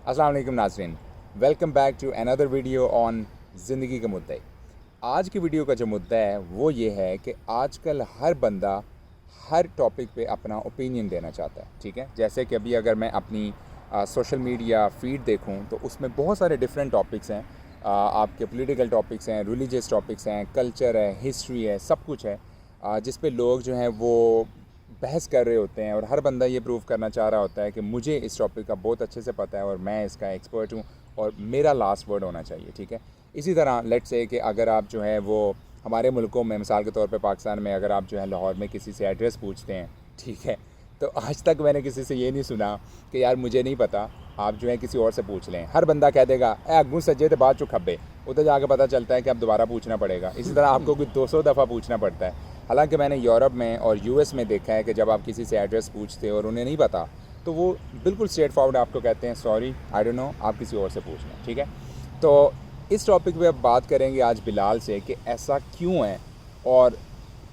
अस्सलाम वालेकुम नाज़रीन, welcome back to another video on ज़िंदगी का मुद्दा। आज की वीडियो का जो मुद्दा है वो ये है कि आजकल हर बंदा हर टॉपिक पे अपना ओपिनियन देना चाहता है। ठीक है, जैसे कि अभी अगर मैं अपनी सोशल मीडिया फीड देखूं तो उसमें बहुत सारे डिफरेंट टॉपिक्स हैं। आपके पॉलिटिकल टॉपिक्स हैं, रिलीजियस टॉपिक्स हैं, कल्चर है, हिस्ट्री है, सब कुछ है जिस पे लोग जो हैं वो बहस कर रहे होते हैं और हर बंदा ये प्रूव करना चाह रहा होता है कि मुझे इस टॉपिक का बहुत अच्छे से पता है और मैं इसका एक्सपर्ट हूँ और मेरा लास्ट वर्ड होना चाहिए। ठीक है, इसी तरह लेट्स से कि अगर आप जो है वो हमारे मुल्कों में मिसाल के तौर पे पाकिस्तान में अगर आप जो है लाहौर में किसी से एड्रेस पूछते हैं, ठीक है, तो आज तक मैंने किसी से ये नहीं सुना कि यार मुझे नहीं पता, आप जो है किसी और से पूछ लें। हर बंदा कह देगा ए अगू सज्जे तो बाद चो खब्बे, उधर जाके पता चलता है कि अब दोबारा पूछना पड़ेगा। इसी तरह आपको कुछ 200 दफ़ा पूछना पड़ता है। हालांकि मैंने यूरोप में और यूएस में देखा है कि जब आप किसी से एड्रेस पूछते हो और उन्हें नहीं पता तो वो बिल्कुल स्ट्रेट फॉरवर्ड आपको कहते हैं सॉरी आई डोंट नो, आप किसी और से पूछ लें। ठीक है, तो इस टॉपिक पे अब बात करेंगे आज बिलाल से कि ऐसा क्यों है और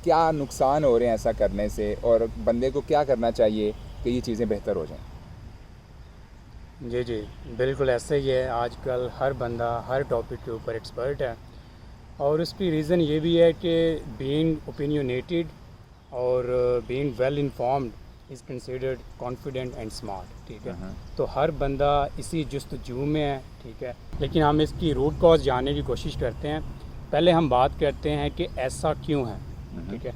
क्या नुकसान हो रहे हैं ऐसा करने से और बंदे को क्या करना चाहिए कि ये चीज़ें बेहतर हो जाएं। जी, बिल्कुल ऐसे ही है। आजकल हर बंदा हर टॉपिक के ऊपर एक्सपर्ट है और उसकी रीज़न ये भी है कि बीइंग ओपिनियनेटेड और being well informed is considered confident and smart. ठीक है, तो हर बंदा इसी जस्तजू में है। ठीक है, लेकिन हम इसकी रूट कॉज जानने की कोशिश करते हैं। पहले हम बात करते हैं कि ऐसा क्यों है। ठीक है,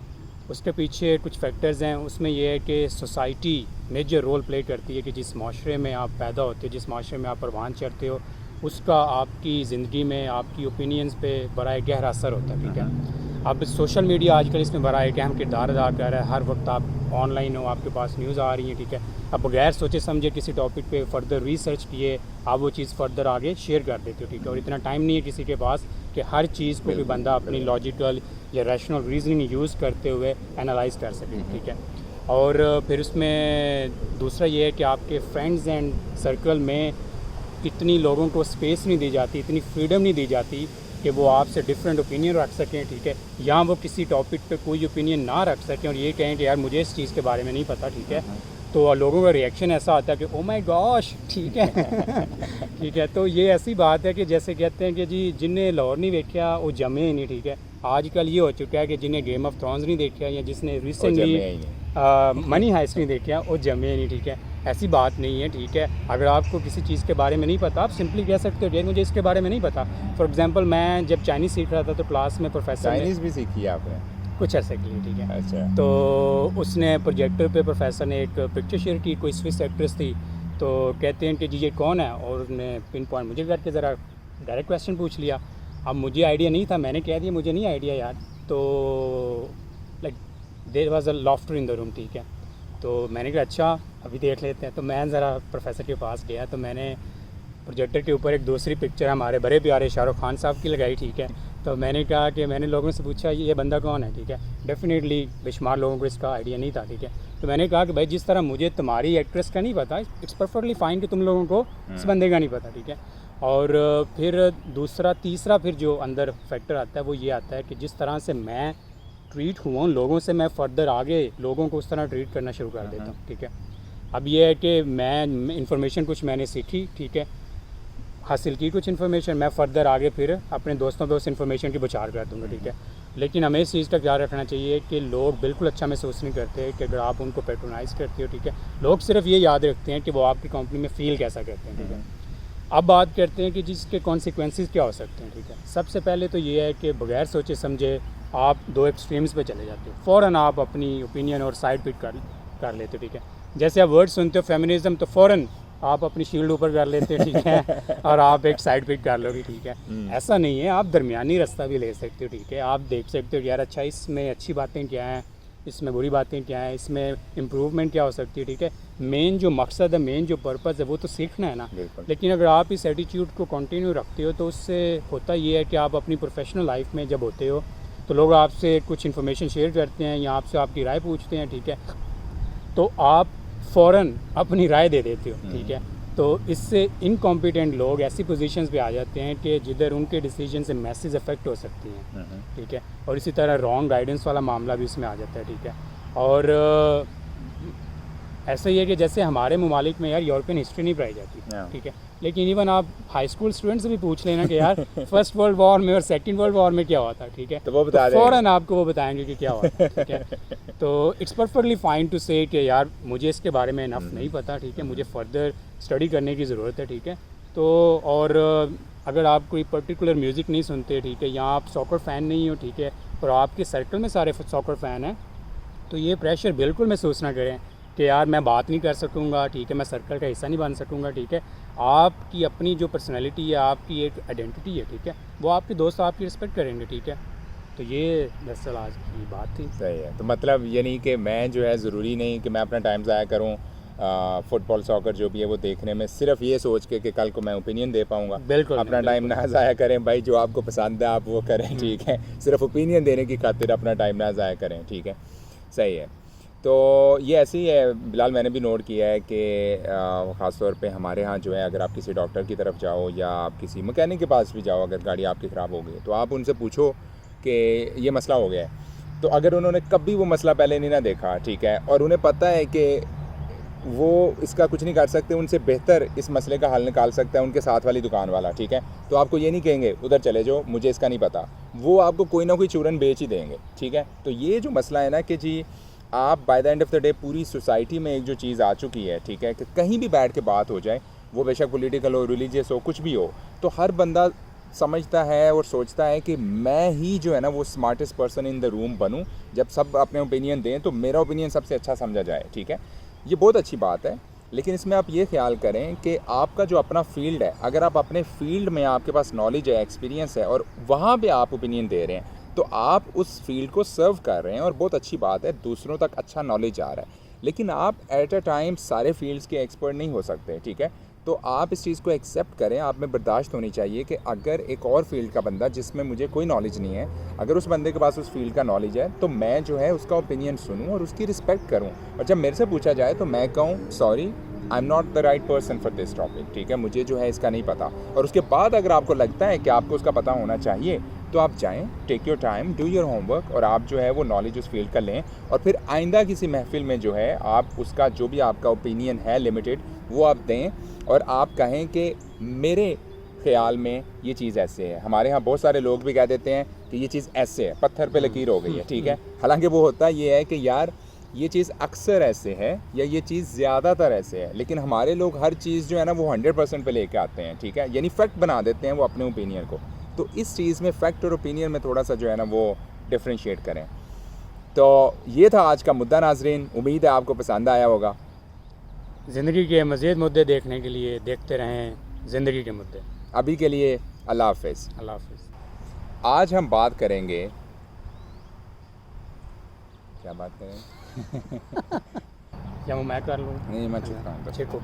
उसके पीछे कुछ फैक्टर्स हैं। उसमें यह है कि सोसाइटी मेजर रोल प्ले करती है कि जिस माशरे में आप पैदा होते हो, जिस माशरे में आप परवान चढ़ते हो, उसका आपकी ज़िंदगी में आपकी ओपिनियंस पे बड़ा गहरा असर होता है। ठीक है, अब सोशल मीडिया आजकल इसमें बड़ा एक अहम किरदार अदा कर रहा है। हर वक्त आप ऑनलाइन हो, आपके पास न्यूज़ आ रही है। ठीक है, अब बगैर सोचे समझे किसी टॉपिक पे फर्दर रिसर्च किए आप वो चीज़ फर्दर आगे शेयर कर देते हो। ठीक है, और इतना टाइम नहीं है किसी के पास कि हर चीज़ को भी बंदा अपनी लॉजिकल या रैशनल रीजनिंग यूज़ करते हुए एनालाइज कर सके। ठीक है, और फिर उसमें दूसरा ये है कि आपके फ्रेंड्स एंड सर्कल में इतनी लोगों को स्पेस नहीं दी जाती, इतनी फ्रीडम नहीं दी जाती कि वो आपसे डिफरेंट ओपिनियन रख सकें। ठीक है, या वो किसी टॉपिक पे कोई ओपिनियन ना रख सकें और ये कहें कि यार मुझे इस चीज़ के बारे में नहीं पता। ठीक है, तो लोगों का रिएक्शन ऐसा आता है कि ओ माय गॉश। ठीक है ठीक है, तो ये ऐसी बात है कि जैसे कहते हैं कि जी जिन्हें लाहौर नहीं देखा वो जमे ही नहीं। ठीक है, आजकल ये हो चुका है कि जिन्हें गेम ऑफ थ्रोन्स नहीं देखा या जिसने रिसेंटली मनी हाइस्ट नहीं देखा वो जमे नहीं। ठीक है, ऐसी बात नहीं है। ठीक है, अगर आपको किसी चीज़ के बारे में नहीं पता आप सिंपली कह सकते हो कि मुझे इसके बारे में नहीं पता। फॉर एग्जांपल मैं जब चाइनीज़ सीख रहा था तो क्लास में प्रोफेसर चाइनीज़ भी सीखी आपने कुछ अर्से के लिए। ठीक है, अच्छा, तो उसने प्रोजेक्टर पे प्रोफेसर ने एक पिक्चर शेयर की, कोई स्विस एक्ट्रेस थी। तो कहते हैं कि जी ये कौन है, और उसने पिन पॉइंट मुझे करके ज़रा डायरेक्ट क्वेश्चन पूछ लिया। अब मुझे आइडिया नहीं था, मैंने कह दिया मुझे नहीं आइडिया यार। तो like there was a laughter in the room. ठीक है, तो मैंने कहा अच्छा अभी देख लेते हैं। तो मैं ज़रा प्रोफेसर के पास गया तो मैंने प्रोजेक्टर के ऊपर एक दूसरी पिक्चर हमारे बड़े प्यारे शाहरुख खान साहब की लगाई। ठीक है, तो मैंने कहा कि मैंने लोगों से पूछा ये बंदा कौन है। ठीक है, डेफिनेटली बेशुमार लोगों को इसका आइडिया नहीं था। ठीक है, तो मैंने कहा कि भाई जिस तरह मुझे तुम्हारी एक्ट्रेस का नहीं पता, इट्स परफेक्टली फाइन कि तुम लोगों को इस बंदे का नहीं पता। ठीक है, और फिर दूसरा तीसरा फिर जो अंदर फैक्टर आता है वो ये आता है कि जिस तरह से मैं ट्रीट हुआ उन लोगों से मैं फ़र्दर आगे लोगों को उस तरह ट्रीट करना शुरू कर देता हूँ। ठीक है, अब ये है कि मैं इंफॉर्मेशन कुछ मैंने सीखी। ठीक है, हासिल की कुछ इन्फॉर्मेशन, मैं फ़र्दर आगे फिर अपने दोस्तों पे उस इन्फॉर्मेशन की बचार कर दूँगा। ठीक है, लेकिन हमें इस चीज़ का ख्याल रखना चाहिए कि लोग बिल्कुल अच्छा महसूस नहीं करते कि अगर आप उनको पेट्रोनाइज़ करते हो। ठीक है, लोग सिर्फ ये याद रखते हैं कि वो आपकी कंपनी में फ़ील कैसा करते हैं। ठीक है, अब बात करते हैं कि जिसके कॉन्सिक्वेंसेस क्या हो सकते हैं। ठीक है, सबसे पहले तो ये है कि बगैर सोचे समझे आप दो एक्सट्रीम्स पे चले जाते हो, फ़ौरन आप अपनी ओपिनियन और साइड पिक कर लेते हो। ठीक है, जैसे आप वर्ड सुनते हो फेमिनिज़म तो फ़ौरन आप अपनी शील्ड ऊपर कर लेते हो। ठीक है और आप एक साइड पिक कर लोगे। ठीक है, ऐसा नहीं है, आप दरमियानी रास्ता भी ले सकते हो। ठीक है, आप देख सकते हो कि यार अच्छा इसमें अच्छी बातें क्या हैं, इसमें बुरी बातें क्या हैं, इसमें इम्प्रूवमेंट क्या हो सकती है। ठीक है, मेन जो मकसद है, मेन जो पर्पज़ है वो तो सीखना है ना। लेकिन अगर आप इस एटीट्यूड को कंटिन्यू रखते हो तो उससे होता ये है कि आप अपनी प्रोफेशनल लाइफ में जब होते हो तो लोग आपसे कुछ इन्फॉर्मेशन शेयर करते हैं या आपसे आपकी राय पूछते हैं। ठीक है, तो आप फ़ौरन अपनी राय दे देते हो। ठीक है, तो इससे इनकॉम्पिटेंट लोग ऐसी पोजीशंस पे आ जाते हैं कि जिधर उनके डिसीजन से मैसेज इफेक्ट हो सकती हैं। ठीक है, और इसी तरह रॉन्ग गाइडेंस वाला मामला भी इसमें आ जाता है। ठीक है, और ऐसा ही है कि जैसे हमारे ममालिक में यार यूरोपियन हिस्ट्री नहीं पढ़ाई जाती, हाँ। ठीक है, लेकिन इवन आप हाई स्कूल स्टूडेंट से भी पूछ लेना कि यार फर्स्ट वर्ल्ड वॉर में और सेकंड वर्ल्ड वॉर में क्या हुआ था, ठीक है, तो वो बता देंगे। फ़ौरन आपको वो बताएंगे कि क्या हुआ था, ठीक है। तो इट्स परफेक्टली फाइन टू से कि यार मुझे इसके बारे में इनफ नहीं पता, ठीक है, मुझे फर्दर स्टडी करने की ज़रूरत है, ठीक है। तो और अगर आप कोई पर्टिकुलर म्यूज़िक नहीं सुनते, ठीक है, या आप सॉकर फ़ैन नहीं हो, ठीक है, और आपके सर्कल में सारे सॉकर फ़ैन हैं, तो ये प्रेशर बिल्कुल महसूस ना करें कि यार मैं बात नहीं कर सकूँगा, ठीक है, मैं सर्कल का हिस्सा नहीं बन सकूँगा, ठीक है। आपकी अपनी जो पर्सनैलिटी है, आपकी एक आइडेंटिटी है, ठीक है, वो आपके दोस्त आपकी रिस्पेक्ट करेंगे, ठीक है। तो ये दरअसल आज की बात थी। सही है। तो मतलब ये नहीं कि मैं जो है ज़रूरी नहीं कि मैं अपना टाइम ज़ाया करूँ फुटबॉल सॉकर जो भी है वो देखने में, सिर्फ ये सोच के कि कल को मैं ओपिनियन दे पाऊँगा। बिल्कुल अपना टाइम ना ज़ाया करें भाई, जो आपको पसंद है आप वो करें, ठीक है। सिर्फ ओपिनियन देने की खातिर अपना टाइम ना ज़ाया करें, ठीक है, सही है। तो ये ऐसे ही है बिलाल, मैंने भी नोट किया है कि ख़ास तौर पे हमारे यहाँ जो है, अगर आप किसी डॉक्टर की तरफ जाओ या आप किसी मैकेनिक के पास भी जाओ, अगर गाड़ी आपकी ख़राब हो गई तो आप उनसे पूछो कि ये मसला हो गया है, तो अगर उन्होंने कभी वो मसला पहले नहीं ना देखा, ठीक है, और उन्हें पता है कि वो इसका कुछ नहीं कर सकते, उनसे बेहतर इस मसले का हल निकाल सकता है उनके साथ वाली दुकान वाला, ठीक है, तो आपको ये नहीं कहेंगे उधर चले जाओ मुझे इसका नहीं पता, वो आपको कोई ना कोई चूरन बेच ही देंगे, ठीक है। तो ये जो मसला है ना कि जी आप by the end of the day पूरी सोसाइटी में एक जो चीज़ आ चुकी है, ठीक है, कि कहीं भी बैठ के बात हो जाए, वो बेशक पॉलिटिकल हो, रिलीजियस हो, कुछ भी हो, तो हर बंदा समझता है और सोचता है कि मैं ही जो है ना वो smartest person in the room बनूं, जब सब अपने ओपिनियन दें तो मेरा ओपिनियन सबसे अच्छा समझा जाए, ठीक है। ये बहुत अच्छी बात है, लेकिन इसमें आप ये ख्याल करें कि आपका जो अपना फील्ड है, अगर आप अपने फील्ड में आपके पास नॉलेज है, एक्सपीरियंस है और वहाँ पे आप ओपिनियन दे रहे हैं, तो आप उस फील्ड को सर्व कर रहे हैं और बहुत अच्छी बात है, दूसरों तक अच्छा नॉलेज आ रहा है। लेकिन आप एट अ टाइम सारे फील्ड्स के एक्सपर्ट नहीं हो सकते, ठीक है। तो आप इस चीज़ को एक्सेप्ट करें, आप में बर्दाश्त होनी चाहिए कि अगर एक और फील्ड का बंदा जिसमें मुझे कोई नॉलेज नहीं है, अगर उस बंदे के पास उस फील्ड का नॉलेज है, तो मैं जो है उसका ओपिनियन सुनूं और उसकी रिस्पेक्ट करूं, और जब मेरे से पूछा जाए तो मैं कहूं sorry I am not the right person for this topic, ठीक है, मुझे जो है इसका नहीं पता। और उसके बाद अगर आपको लगता है कि आपको उसका पता होना चाहिए, तो आप जाएं, take your time, do your homework, और आप जो है वो नॉलेज उस फील्ड का लें, और फिर आइंदा किसी महफिल में जो है आप उसका जो भी आपका ओपिनियन है लिमिटेड, वो आप दें और आप कहें कि मेरे ख्याल में ये चीज़ ऐसे है। हमारे यहाँ बहुत सारे लोग भी कह देते हैं कि ये चीज़ ऐसे है, पत्थर पे लकीर हो गई है, ठीक है, हालांकि वो होता ये है कि यार ये चीज़ अक्सर ऐसे है या ये चीज़ ज़्यादातर ऐसे है, लेकिन हमारे लोग हर चीज़ जो है ना वो 100% पे लेके आते हैं, ठीक है, यानी फैक्ट बना देते हैं वो अपने ओपिनियन को। तो इस चीज़ में फैक्ट और ओपिनियन में थोड़ा सा जो है ना वो डिफ्रेंशिएट करें। तो ये था आज का मुद्दा नाजरीन, उम्मीद है आपको पसंद आया होगा। ज़िंदगी के मज़ीद मुद्दे देखने के लिए देखते रहें ज़िंदगी के मुद्दे। अभी के लिए अल्लाह हाफ़िज़। अल्लाह हाफ़िज़। आज हम बात करेंगे, क्या बात करें? क्या मैं कर लूँ? नहीं मैं चुप रहा हूँ। अच्छे को